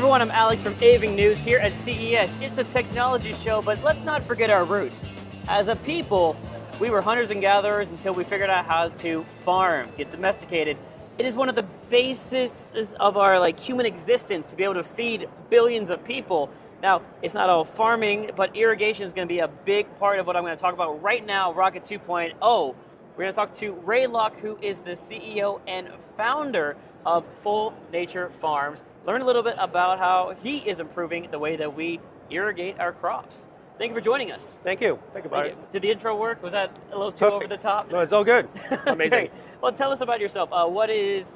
everyone, I'm Alex from AVING News here at CES. It's a technology show, but let's not forget our roots. As a people, we were hunters and gatherers until we figured out how to farm, get domesticated. It is one of the bases of our human existence to be able to feed billions of people. Now, it's not all farming, but irrigation is going to be a big part of what I'm going to talk about right now, Rocket 2.0. We're going to talk to Ray Locke, who is the CEO and founder of Full Nature Farms. Learn a little bit about how he is improving the way that we irrigate our crops. Thank you for joining us. Thank you. Thank you, buddy. Did the intro work? Was that a little too over the top? No, it's all good. Amazing. Well, tell us about yourself. What is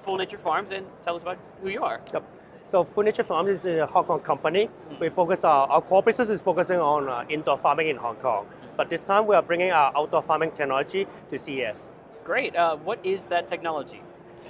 Full Nature Farms, and tell us about who you are. Yep. So Full Nature Farms is a Hong Kong company. We focus our core business is focusing on indoor farming in Hong Kong. But this time we are bringing our outdoor farming technology to CES. Great. What is that technology?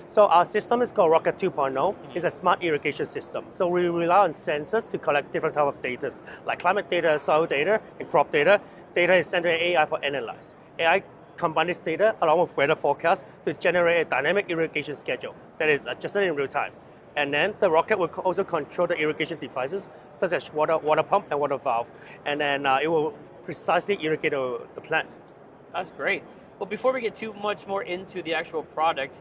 So our system is called Rocket 2.0. It's a smart irrigation system. So we rely on sensors to collect different types of data, like climate data, soil data, and crop data. Data is sent to AI for analyze. AI combines this data along with weather forecasts to generate a dynamic irrigation schedule that is adjusted in real time. And then the rocket will also control the irrigation devices, such as water pump and water valve. And then it will precisely irrigate the plant. That's great. Well, before we get too much more into the actual product,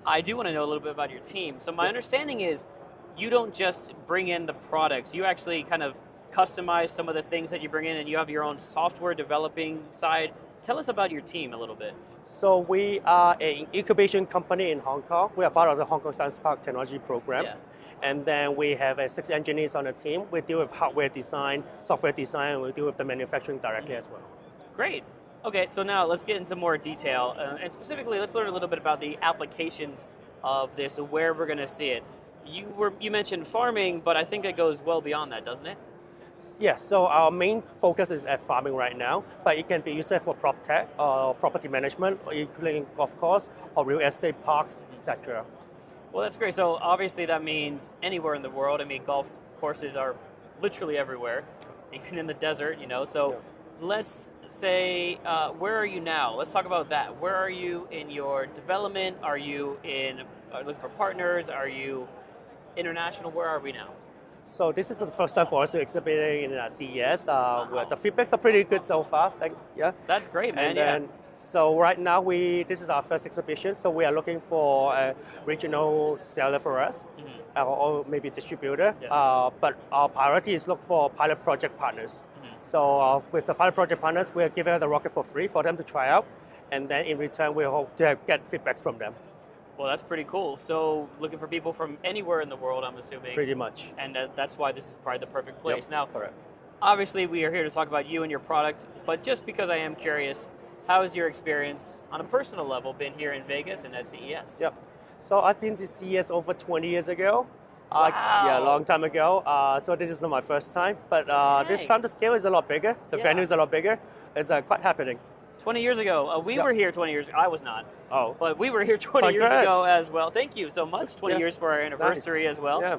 I do want to know a little bit about your team. So my understanding is you don't just bring in the products, you actually kind of customize some of the things that you bring in, and you have your own software developing side. Tell us about your team a little bit. So we are an incubation company in Hong Kong. We are part of the Hong Kong Science Park Technology Program. Yeah. And then we have 6 engineers on the team. We deal with hardware design, software design, and we deal with the manufacturing directly as well. Great. Okay, so now let's get into more detail, and specifically, let's learn a little bit about the applications of this, where we're going to see it. You mentioned farming, but I think it goes well beyond that, doesn't it? Yes, so our main focus is at farming right now, but it can be used for prop tech, property management, including golf course, or real estate parks, etc. Well, that's great. So obviously that means anywhere in the world. I mean, golf courses are literally everywhere, even in the desert, so... Yeah. Let's say, where are you now? Let's talk about that. Where are you in your development? Are you looking for partners? Are you international? Where are we now? So this is the first time for us to exhibit in CES. Wow. The feedbacks are pretty good so far. Yeah. That's great, man. And so right now, this is our first exhibition. So we are looking for a regional seller for us, or maybe distributor. Yeah. But our priority is look for pilot project partners. So with the pilot project partners, we are giving the rocket for free for them to try out, and then in return, we hope to get feedbacks from them. Well, that's pretty cool. So looking for people from anywhere in the world, I'm assuming. Pretty much. And that's why this is probably the perfect place. Yep, now, correct. Obviously, we are here to talk about you and your product, but just because I am curious, how has your experience on a personal level been here in Vegas and at CES? Yep. So I've been to CES over 20 years ago. Wow. Yeah, a long time ago. So this is not my first time, but this time the scale is a lot bigger. The venue is a lot bigger. It's quite happening. 20 years ago. We were here 20 years ago. I was not. Oh. But we were here 20 years ago as well. Thank you so much. 20 years for our anniversary as well. Yeah.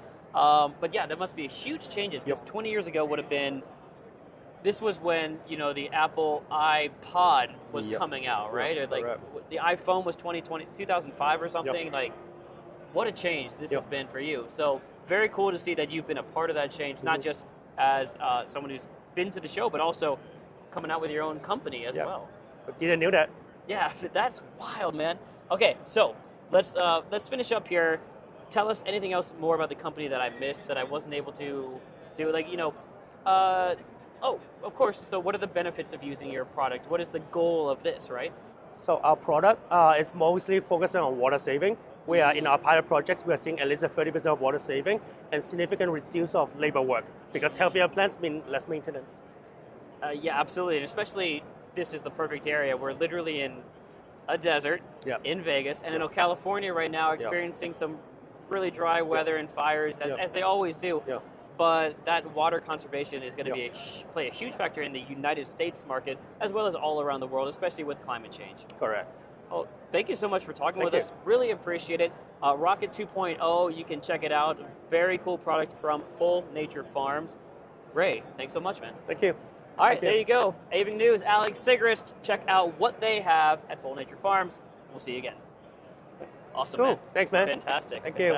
But yeah, there must be huge changes, because 20 years ago would have been, this was when, the Apple iPod was coming out, right? Or the iPhone was 2005 or something. What a change this has been for you. So very cool to see that you've been a part of that change, not just as someone who's been to the show, but also coming out with your own company as well. Didn't know that. Yeah, that's wild, man. Okay, so let's finish up here. Tell us anything else more about the company that I missed, that I wasn't able to do. Of course. So what are the benefits of using your product? What is the goal of this, right? So our product is mostly focusing on water saving. We are in our pilot projects, we are seeing at least a 30% of water saving and significant reduce of labor work, because healthier plants mean less maintenance. Yeah, absolutely. And especially, this is the perfect area. We're literally in a desert in Vegas, and I know California right now experiencing some really dry weather and fires, as they always do. Yeah. But that water conservation is going to play a huge factor in the United States market, as well as all around the world, especially with climate change. Correct. Well, thank you so much for talking with us. Really appreciate it. Rocket 2.0, you can check it out. Very cool product from Full Nature Farms. Ray, thanks so much, man. Thank you. All right, there you go. AVING News, Alex Sigrist. Check out what they have at Full Nature Farms. We'll see you again. Awesome, cool. man. Thanks, man. Fantastic. Thank you.